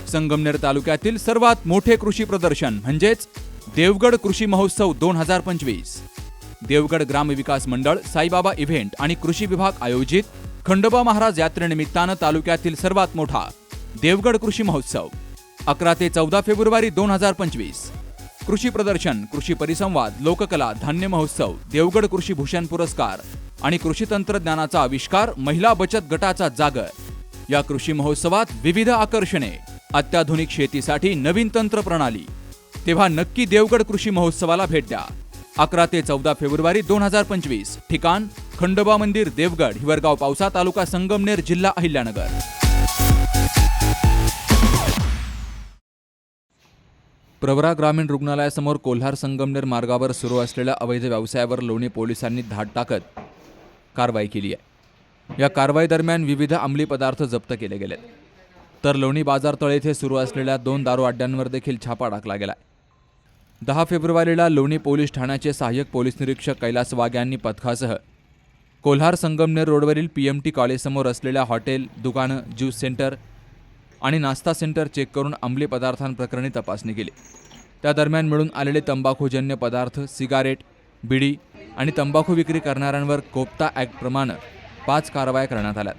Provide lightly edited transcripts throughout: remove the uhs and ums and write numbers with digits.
संगमनेर तालुक्यातील सर्वात मोठे कृषी प्रदर्शन म्हणजेच देवगड कृषी महोत्सव 2025. देवगड ग्रामविकास मंडळ, साईबाबा इव्हेंट आणि कृषी विभाग आयोजित खंडोबा महाराज यात्रेनिमित्तानं तालुक्यातील सर्वात मोठा देवगड कृषी महोत्सव 11 ते 14 फेब्रुवारी 2025. कृषी प्रदर्शन, कृषी परिसंवाद, लोककला, धान्य महोत्सव, देवगड कृषी भूषण पुरस्कार आणि कृषी तंत्रज्ञानाचा आविष्कार, महिला बचत गटाचा जागर. या कृषी महोत्सवात विविध आकर्षणे, अत्याधुनिक शेतीसाठी नवीन तंत्र प्रणाली. तेव्हा नक्की देवगड कृषी महोत्सवाला भेट द्या. 11 ते 14 फेब्रुवारी 2025. ठिकाण खंडोबा मंदिर, देवगड, हिवरगाव, पावसा, तालुका संगमनेर, जिल्हा अहिल्यानगर. प्रवरा ग्रामीण रुग्णालयासमोर कोल्हार संगमनेर मार्गावर सुरू असलेल्या अवैध व्यवसायावर लोणी पोलिसांनी धाड टाकत कारवाई केली आहे. या कारवाई दरम्यान विविध अंमली पदार्थ जप्त केले गेलेत. तर लोणी बाजार तळे येथे सुरू असलेल्या 2 दारू अड्ड्यांवर देखील छापा टाकला गेला. 10 फेब्रुवारीला लोणी पोलीस ठाण्याचे सहाय्यक पोलीस निरीक्षक कैलास वाघ यांनी पथकासह कोल्हार संगमनेर रोडवरील PMT कॉलेजसमोर असलेल्या हॉटेल, दुकानं, ज्यूस सेंटर आणि नाश्ता सेंटर चेक करून अंमली पदार्थांप्रकरणी तपासणी केली. त्या दरम्यान मिळून आलेले तंबाखूजन्य पदार्थ, सिगारेट, बिडी आणि तंबाखू विक्री करणाऱ्यांवर कोपता ॲक्टप्रमाणे 5 कारवाया करण्यात आल्या.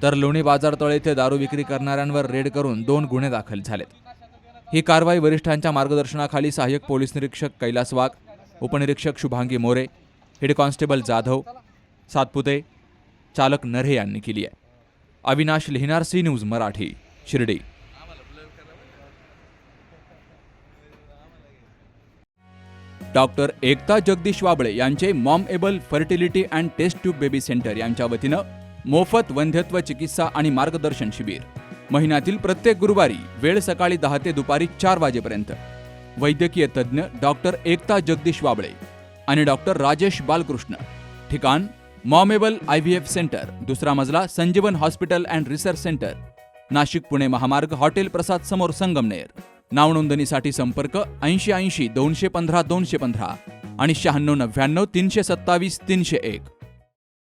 तर लोणी बाजार तळे येथे दारू विक्री करणाऱ्यांवर रेड करून 2 गुन्हे दाखल झालेत. ही कारवाई वरिष्ठांच्या मार्गदर्शनाखाली सहाय्यक पोलीस निरीक्षक कैलास वाघ, उपनिरीक्षक शुभांगी मोरे, हेड कॉन्स्टेबल जाधव सातपुते, चालक नऱ्हे यांनी केली आहे. Avinash Lihinar, C news Marathi, Shirdi. Doctor Ekta Jagdish Wable यांचे mom able fertility and test tube baby centre यांच्या वतीनं मोफत वंध्यत्व चिकित्सा आणि मार्गदर्शन शिबिर. महिन्यातील प्रत्येक गुरुवारी, वेळ सकाळी 10 ते दुपारी 4 वाजेपर्यंत. वैद्यकीय तज्ज्ञ डॉक्टर एकता जगदीश वाबळे आणि डॉक्टर राजेश बालकृष्ण. ठिकाण मॉमेबल IVF सेंटर, 2रा मजला, संजीवन hospital and research centre, Nashik Pune महामार्ग, हॉटेल प्रसाद समोर, संगमनेर. नाव नोंदणीसाठी संपर्क 8080 215 215 आणि 9699 327 301.